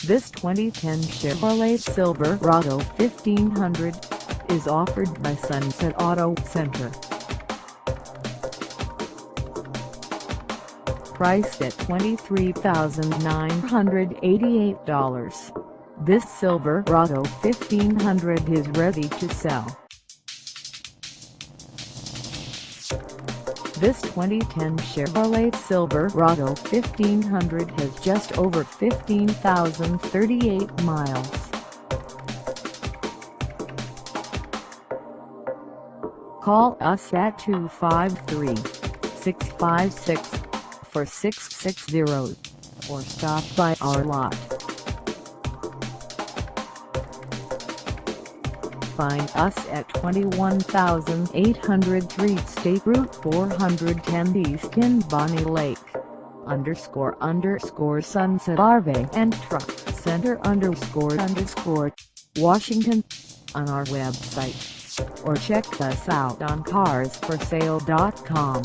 This 2010 Chevrolet Silverado 1500 is offered by Sunset Auto Center. Priced at $23,988, this Silverado 1500 is ready to sell. This 2010 Chevrolet Silverado 1500 has just over 15,038 miles. Call us at 253-656-4660 or stop by our lot. Find us at 21,803 State Route 410 East in Bonney Lake, _Sunset RV&TRUCK Center _, Washington, on our website, or check us out on carsforsale.com.